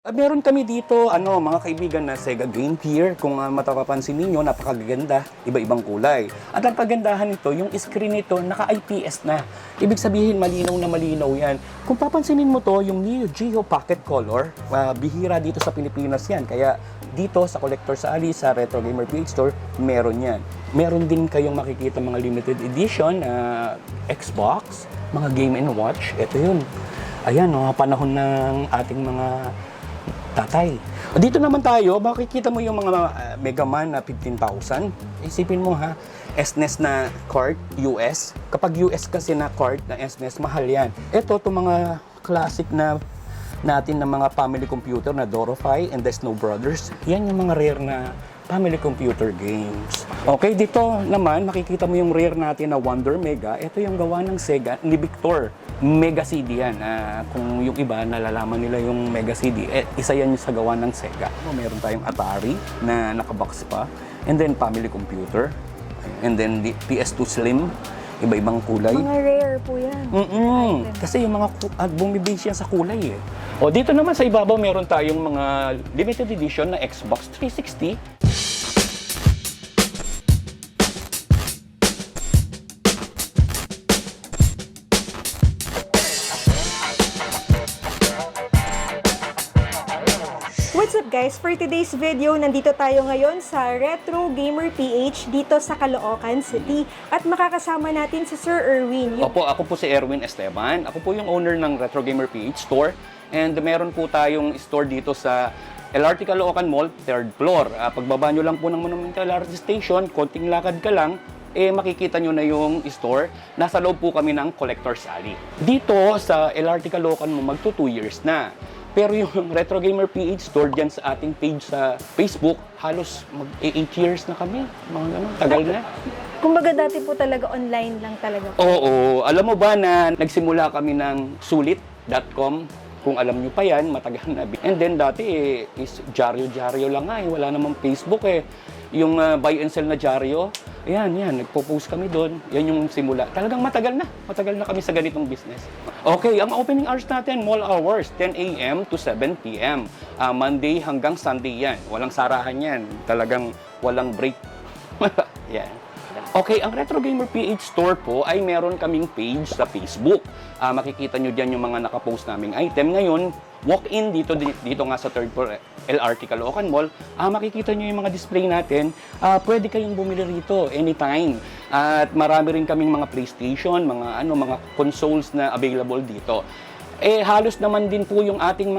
Meron kami dito, mga kaibigan na Sega Game Gear. Kung matapapansin ninyo, napakaganda, iba-ibang kulay. At ang kagandahan nito, yung screen nito, naka-IPS na. Ibig sabihin, malinaw na malinaw yan. Kung papansinin mo to, yung Neo Geo Pocket Color, bihira dito sa Pilipinas yan. Kaya dito sa Collector's Alley, sa Retro Gamer PH Store, meron yan. Meron din kayong makikita mga limited edition, Xbox, mga Game & Watch. Ito yun. Ayan, panahon ng ating mga tatay. Dito naman tayo, makikita mo yung mga Mega Man na 15,000. Isipin mo ha, SNES na card, US. Kapag US kasi na card na SNES, mahal yan. Ito, itong mga classic na natin na mga family computer na Dorify and the Snow Brothers. Yan yung mga rare na family computer games. Okay, dito naman, makikita mo yung rare natin na Wonder Mega. Ito yung gawa ng Sega ni Victor. Mega CD yan. Kung yung iba, nalalaman nila yung Mega CD. Isa yan sa gawa ng Sega. Meron tayong Atari na nakabox pa. And then family computer. And then the PS2 Slim. Iba-ibang kulay. Mga rare po yan. Kasi yung mga bumibase yan sa kulay eh. O dito naman sa ibabaw, meron tayong mga limited edition na Xbox 360. What's up guys? For today's video, nandito tayo ngayon sa Retro Gamer PH dito sa Caloocan City. At makakasama natin si Sir Erwin. Opo, ako po si Erwin Esteban. Ako po yung owner ng Retro Gamer PH Store. And meron po tayong store dito sa LRT Caloocan Mall, 3rd floor. Pagbaba nyo lang po ng Monumental LRT Station, konting lakad ka lang, makikita nyo na yung store. Nasa loob po kami ng Collector's Alley. Dito sa LRT Caloocan Mall, magto 2 years na. Pero yung Retro Gamer PH Store dyan sa ating page sa Facebook, halos mag-8 years na kami. Mga ganun, tagal na. Kumbaga dati po talaga online lang talaga po. Oo. Alam mo ba na nagsimula kami ng sulit.com? Kung alam nyo pa yan, matagal na. And then dati is dyaryo-dyaryo lang nga. Wala namang Facebook eh. Yung buy and sell na dyaryo, yan, nagpo-post kami doon. Yan yung simula. Talagang matagal na. Matagal na kami sa ganitong business. Okay, ang opening hours natin, mall hours, 10 a.m. to 7 p.m. Monday hanggang Sunday yan. Walang sarahan yan. Talagang walang break. Yan. Okay, ang Retro Gamer PH Store po ay meron kaming page sa Facebook. Makikita nyo dyan yung mga nakapost naming item. Ngayon, walk-in dito nga sa 3rd floor LRT Caloocan Mall. Makikita nyo yung mga display natin. Pwede kayong bumili rito anytime. At marami rin kaming mga PlayStation, mga consoles na available dito. Halos naman din po yung ating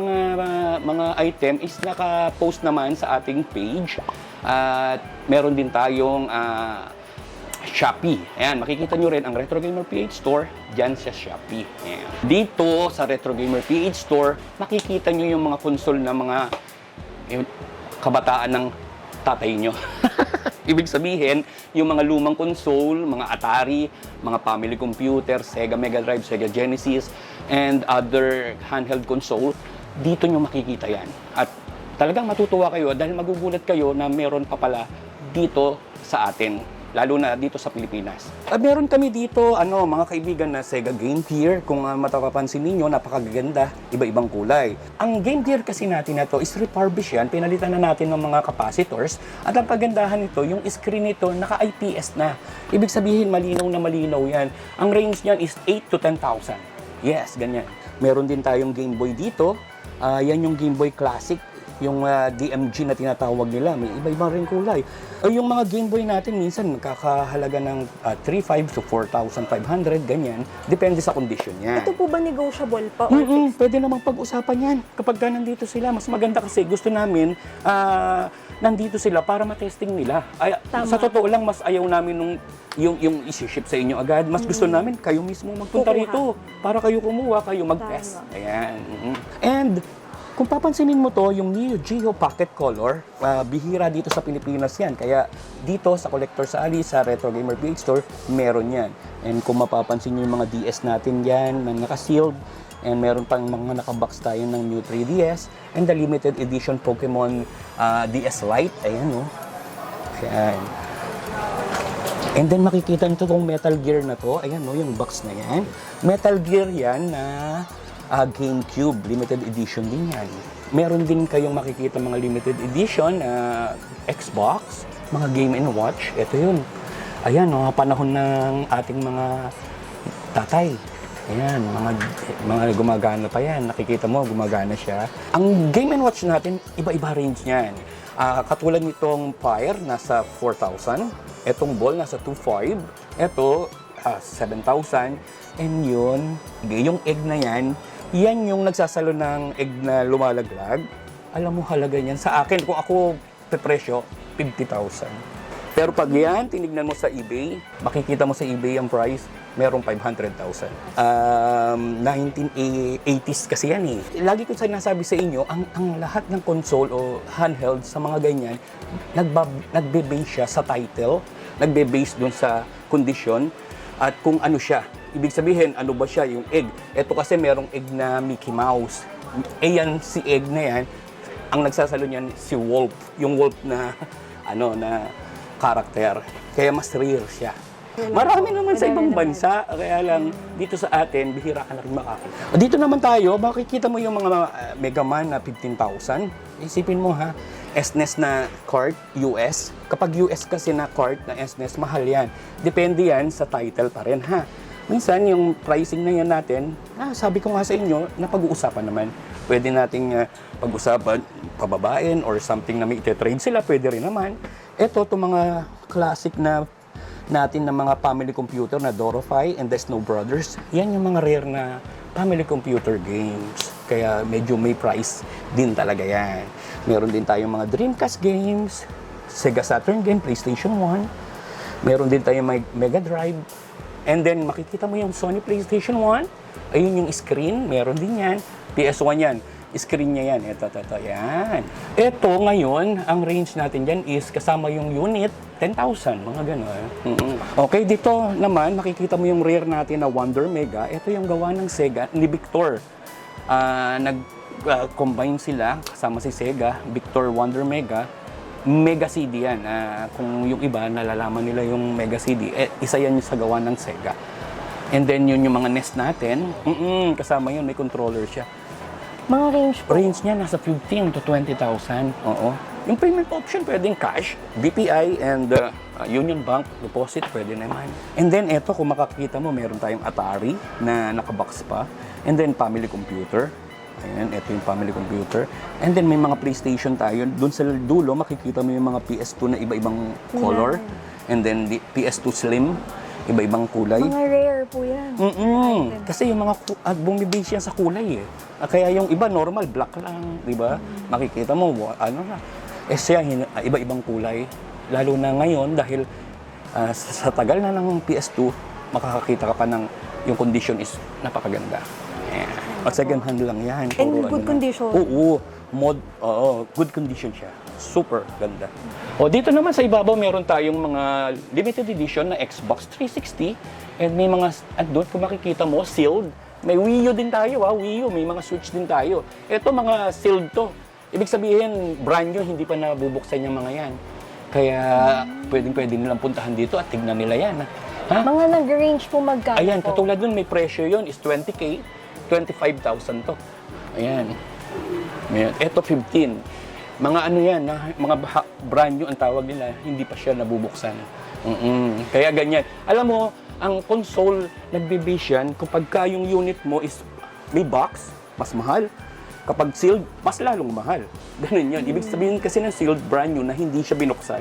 mga item is naka-post naman sa ating page. At meron din tayong Shopee. Ayan, makikita nyo rin ang Retro Gamer PH Store dyan sa Shopee. Ayan. Dito sa Retro Gamer PH Store, makikita nyo yung mga console na mga kabataan ng tatay nyo. Ibig sabihin, yung mga lumang console, mga Atari, mga family computer, Sega Mega Drive, Sega Genesis, and other handheld console, dito nyo makikita yan. At talagang matutuwa kayo dahil magugulat kayo na meron pa pala dito sa atin. Lalo na dito sa Pilipinas. Meron kami dito, mga kaibigan na Sega Game Gear. Kung matapapansin ninyo, napakaganda, iba-ibang kulay. Ang Game Gear kasi natin na to is refurbished yan. Pinalitan na natin ng mga capacitors. At ang kagandahan nito, yung screen nito, naka-IPS na. Ibig sabihin, malinaw na malinaw yan. Ang range niyan is 8 to 10,000. Yes, ganyan. Meron din tayong Game Boy dito. Yan yung Game Boy Classic. Yung DMG na tinatawag nila, may iba-ibang rin kulay. Yung mga Game Boy natin, minsan kakahalaga ng 3,500 to 4,500, ganyan. Depende sa condition niya. Ito po ba negotiable pa? Pwede namang pag-usapan yan. Kapag nandito sila, mas maganda kasi gusto namin nandito sila para matesting nila. Sa totoo lang, mas ayaw namin yung isi-ship sa inyo agad. Mas gusto namin kayo mismo magpunta rito para kayo kumuha, kayo mag-test. Ayan. And kung papansinin mo to, yung Neo Geo Pocket Color, bihira dito sa Pilipinas yan. Kaya dito sa Collector's Alley, sa Retro Gamer PH Store, meron yan. And kung mapapansin nyo yung mga DS natin yan, na naka-sealed, and meron pang mga nakabox tayo ng new 3DS, and the limited edition Pokemon DS Lite, ayan o. Ayan. And then makikita nyo itong Metal Gear na to, ayan o, yung box na yan. Metal Gear yan na GameCube, limited edition din yan. Meron din kayong makikita mga limited edition Xbox, mga Game & Watch. Ito yun. Ayan, mga panahon ng ating mga tatay. Ayan, mga gumagana pa yan. Nakikita mo, gumagana siya. Ang Game & Watch natin, iba-iba range niyan. Katulad nitong Fire, nasa 4,000. Etong Ball, nasa 2,500. Ito, 7,000. And yun, yung egg na yan, yan yung nagsasalo ng egg na lumalaglag. Alam mo, halaga niyan. Sa akin, kung ako pepresyo, 50,000. Pero pag yan, tinignan mo sa eBay, makikita mo sa eBay ang price, merong 500,000. 1980s kasi yan eh. Lagi ko sinasabi sa inyo, ang lahat ng console o handheld sa mga ganyan, nagbe-base siya sa title, nagbe-base dun sa condition, at kung ano siya. Ibig sabihin, ano ba siya, yung egg. Ito kasi merong egg na Mickey Mouse. Yan, si egg na yan, ang nagsasalo niyan si Wolf. Yung Wolf na, na karakter. Kaya mas rare siya. Marami naman sa ibang bansa, kaya lang dito sa atin, bihira ka na rin makakita. Dito naman tayo, makikita mo yung mga Mega Man na 15,000. Isipin mo ha, SNES na cart, US. Kapag US kasi na cart na SNES, mahal yan. Depende yan sa title pa rin ha. Minsan yung pricing na yan natin, sabi ko nga sa inyo, napag-uusapan naman. Pwede nating pag-usapan, pababain or something na may ite-trade sila, pwede rin naman. Ito, itong mga classic na natin ng mga family computer na Dorify and the Snow Brothers, yan yung mga rare na family computer games. Kaya medyo may price din talaga yan. Meron din tayong mga Dreamcast games, Sega Saturn game, PlayStation 1. Meron din tayong Mega Drive. And then makikita mo yung Sony PlayStation 1. Ayun yung screen, meron din yan. PS1 yan. Screen niya yan. Ito, yan. Ito ngayon, ang range natin dyan is kasama yung unit, 10,000, mga gano'n. Okay, dito naman, makikita mo yung rare natin na Wonder Mega. Ito yung gawa ng Sega, ni Victor. Nag-combine sila, kasama si Sega, Victor Wonder Mega. Mega CD yan. Kung yung iba, nalalaman nila yung Mega CD. Isa yan yung sa gawa ng Sega. And then yun yung mga NES natin. Kasama yun, may controller siya. Mga range po? Range niya nasa 15 to 20,000. Oo. Yung payment option, pwedeng cash, BPI, and Union Bank deposit, pwede naman. And then, eto, kung makakita mo, meron tayong Atari na nakabox pa. And then, family computer. Ayan, ito yung family computer. And then, may mga PlayStation tayo. Doon sa dulo, makikita mo yung mga PS2 na iba-ibang color. And then, PS2 Slim, iba-ibang kulay. Mga rare po yan. Kasi yung mga bumibase yan sa kulay eh. Kaya yung iba normal, black lang, di ba? Makikita mo, siya, iba-ibang kulay. Lalo na ngayon, dahil sa tagal na ng PS2, makakakita ka pa ng yung condition is napakaganda. At second hand lang yan. And good condition. Oo, good condition siya. Super ganda. Dito naman sa ibabaw, meron tayong mga limited edition na Xbox 360. And may mga, doon kung makikita mo, sealed. May Wii U din tayo, Wii U. May mga Switch din tayo. Ito, mga sealed to. Ibig sabihin, brand new, hindi pa nabubuksan yung mga yan. Kaya, pwede nilang puntahan dito at tignan nila yan. Ha? Mga nag-range po magkano Ayan, po? katulad dun, may presyo yun, is 20K, 25,000 to. Ayan. Ito, 15. Mga ano yan, mga brand new ang tawag nila, hindi pa siya nabubuksan. Kaya ganyan. Alam mo, ang console, nagbe-base yan, kapag yung unit mo is may box, mas mahal. Kapag sealed, mas lalong mahal. Ganun yun. Ibig sabihin kasi ng sealed, brand new na hindi siya binuksan.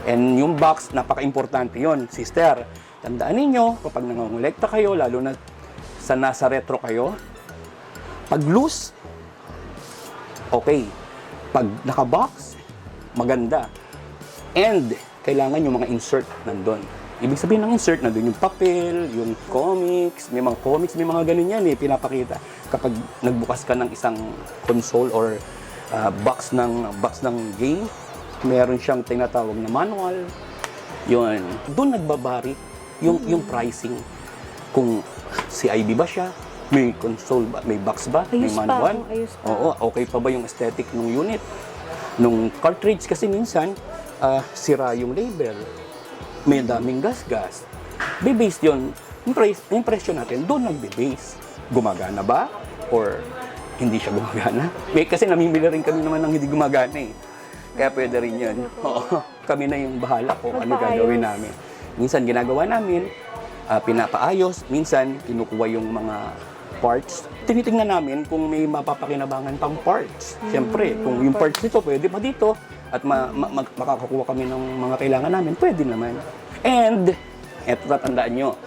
And yung box, napaka-importante yun. Sister, tandaan ninyo, kapag nangongolekta kayo, lalo na sa nasa retro kayo, pag loose, okay. Pag naka-box, maganda. And, kailangan yung mga insert nandun. Ibig sabihin ng insert, nandun yung papel, yung comics, may mga ganun yan pinapakita. Kapag nagbukas ka ng isang console or box ng game, meron siyang tinatawag na manual. Yun. Doon nagbabari yung pricing. Kung CIB ba siya, may console ba, may box ba, may manual. Ayos pa. Oo, okay pa ba yung aesthetic ng unit? Nung cartridge kasi minsan, sira yung label. May daming gas-gas. Be-based yun. Yung presyo natin, doon nagbe-base. Gumagana ba? or hindi siya gumagana. Kasi namimili rin kami naman ng hindi gumagana eh. Kaya pwede rin yun. Oo, kami na yung bahala kung ano gagawin namin. Minsan ginagawa namin, pinapaayos. Minsan kinukuha yung mga parts. Tinitingnan namin kung may mapapakinabangan pang parts. Siyempre, kung yung parts nito pwede pa dito at makakakuha kami ng mga kailangan namin, pwede naman. And, eto tatandaan nyo.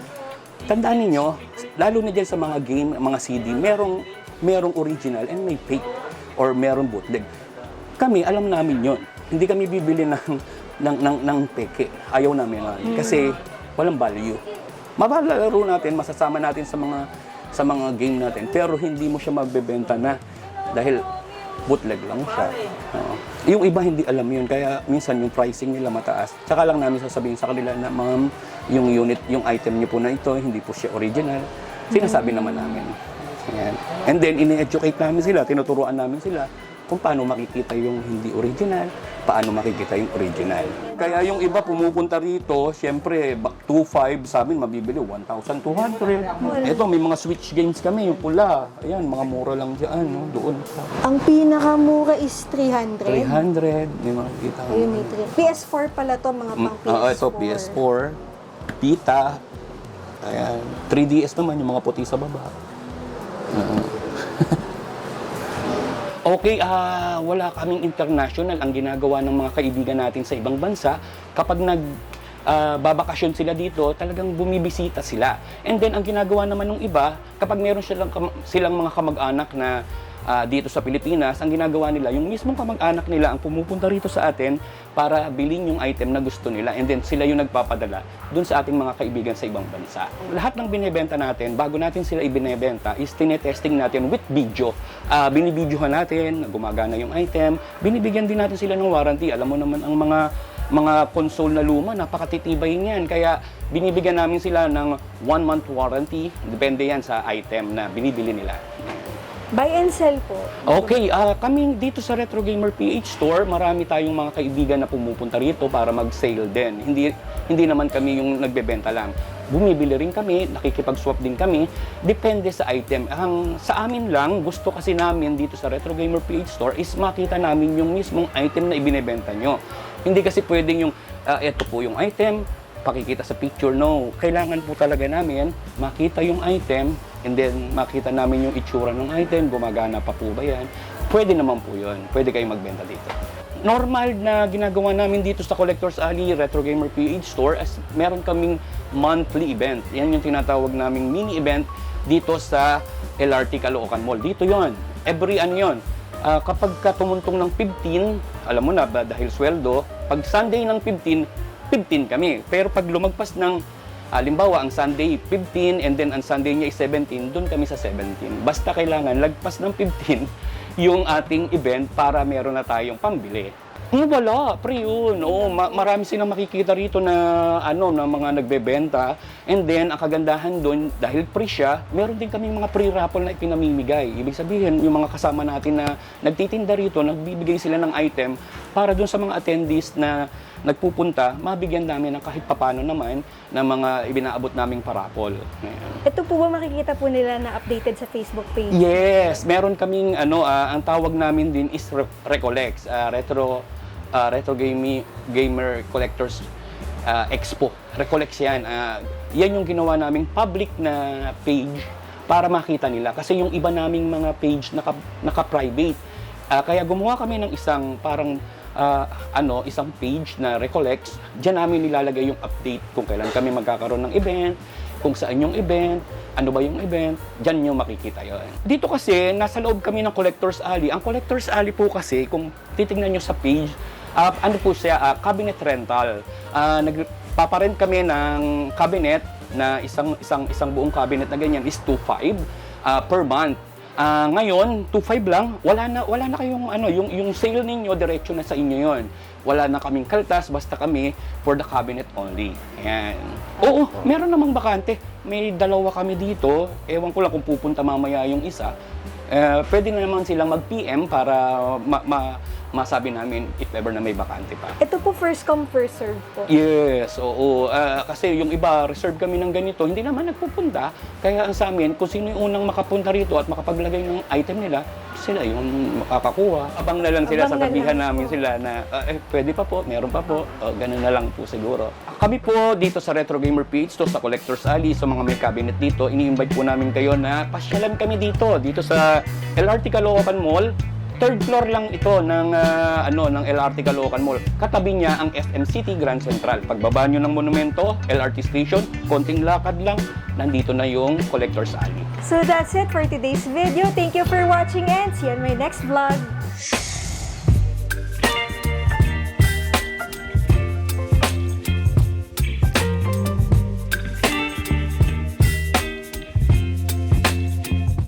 Tandaan ninyo, lalo na dyan sa mga game, mga CD, merong original and may fake or merong bootleg. Kami, alam namin yon. Hindi kami bibili ng peke. Ayaw namin yan. Kasi walang value. Mabalaro natin, masasama natin sa mga game natin, pero hindi mo siya magbebenta na dahil bootleg lang siya. Yung iba hindi alam yun, kaya minsan yung pricing nila mataas. Tsaka lang namin sasabihin sa kanila na, ma'am, yung unit, yung item niyo po na ito, hindi po siya original. Sinasabi naman namin. Ayan. And then, ini-educate namin sila, tinuturuan namin sila kung paano makikita yung hindi original, paano makikita yung original. Kaya yung iba pumupunta rito, siyempre, 2.5 sa amin, mabibili 1,200. Ito, may mga Switch games kami, yung pula. Ayan, mga mura lang dyan, no? Doon. Ang pinakamura is 300. 300, may mga kita. Ayun, may 300. PS4 pala to, mga pang PS4. Ito, PS4, Vita, ayan, 3DS naman, yung mga puti sa baba. Okay, wala kaming international ang ginagawa ng mga kaibigan natin sa ibang bansa. Kapag babakasyon sila dito, talagang bumibisita sila. And then, ang ginagawa naman ng iba, kapag meron silang mga kamag-anak na dito sa Pilipinas, ang ginagawa nila, yung mismong kamag-anak nila ang pumupunta rito sa atin para bilhin yung item na gusto nila. And then, sila yung nagpapadala dun sa ating mga kaibigan sa ibang bansa. Lahat ng binibenta natin, bago natin sila ibinebenta, is tinetesting natin with video. Binibidyohan natin, gumagana yung item, binibigyan din natin sila ng warranty. Alam mo naman ang mga console na luma, napakatitibay niyan. Kaya binibigyan namin sila ng 1-month warranty. Depende yan sa item na binibili nila. Buy and sell po. Okay, kami dito sa Retro Gamer PH Store, marami tayong mga kaibigan na pumupunta rito para mag-sale din. Hindi naman kami yung nagbebenta lang. Bumibili rin kami, nakikipag-swap din kami, depende sa item. Sa amin lang, gusto kasi namin dito sa Retro Gamer PH Store is makita namin yung mismong item na ibinebenta nyo. Hindi kasi pwedeng yung, eto po yung item, pakikita sa picture, no. Kailangan po talaga namin makita yung item and then makita namin yung itsura ng item, gumagana pa po ba yan. Pwede naman po yun. Pwede kayong magbenta dito. Normal na ginagawa namin dito sa Collectors Alley, Retro Gamer PH Store, as meron kaming monthly event. Yan yung tinatawag naming mini event dito sa LRT Caloocan Mall. Dito yon. Every yon. Kapag tumuntong ng 15, alam mo na ba, dahil sweldo, pag Sunday ng 15 kami. Pero pag lumagpas ng, halimbawa, ang Sunday 15 and then ang Sunday niya is 17, doon kami sa 17. Basta kailangan lagpas ng 15 yung ating event para meron na tayong pambili. Wala, pre yun. Marami silang makikita rito na na mga nagbebenta. And then, ang kagandahan doon, dahil pre siya, meron din kaming mga pre-raffle na ipinamimigay. Ibig sabihin, yung mga kasama natin na nagtitinda rito, nagbibigay sila ng item para doon sa mga attendees na nagpupunta, mabigyan namin ng kahit papano naman na mga ibinaabot naming paraffle. Ito po ba makikita po nila na updated sa Facebook page? Yes, meron kaming ang tawag namin din is Recollects, Retro Gamer Collectors Expo. Recollects yan. Yan yung ginawa naming public na page para makita nila. Kasi yung iba naming mga page naka-private. Kaya gumawa kami ng isang parang isang page na Recollects. Diyan namin nilalagay yung update kung kailan kami magkakaroon ng event, kung saan yung event, ano ba yung event, diyan nyo makikita yon. Dito kasi, nasa loob kami ng Collectors Alley. Ang Collectors Alley po kasi, kung titingnan nyo sa page, po siya, cabinet rental. Nagpaparent kami ng cabinet na isang buong cabinet na ganyan is 2.5 per month. Ngayon, 2.5 lang, wala na kayong yung sale ninyo, diretso na sa inyo yon. Wala na kaming kaltas, basta kami for the cabinet only. Ayan. Oo, meron namang bakante. May dalawa kami dito. Ewan ko lang kung pupunta mamaya yung isa. Pwede na naman silang mag-PM para masabi namin if ever na may bakante pa. Ito po first come, first serve po. Yes, oo. Kasi yung iba, reserve kami ng ganito, hindi naman nagpupunta. Kaya ang sa amin, kung sino yung unang makapunta rito at makapaglagay ng item nila, sila yung makakakuha. Abang na lang sila, Abang na sasabihan lang namin po. sila na, pwede pa po, meron pa po. Ganun na lang po siguro. Kami po dito sa Retro Gamer PH, to sa Collector's Alley, sa mga may cabinet dito, ini-invite po namin kayo na pasyalan kami dito sa LRT Caloocan Mall. Third floor lang ito ng ng LRT Caloocan Mall. Katabi niya ang SM City Grand Central. Pagbaba niyo ng monumento, LRT station, konting lakad lang, nandito na yung Collector's Alley. So that's it for today's video. Thank you for watching and see you in my next vlog.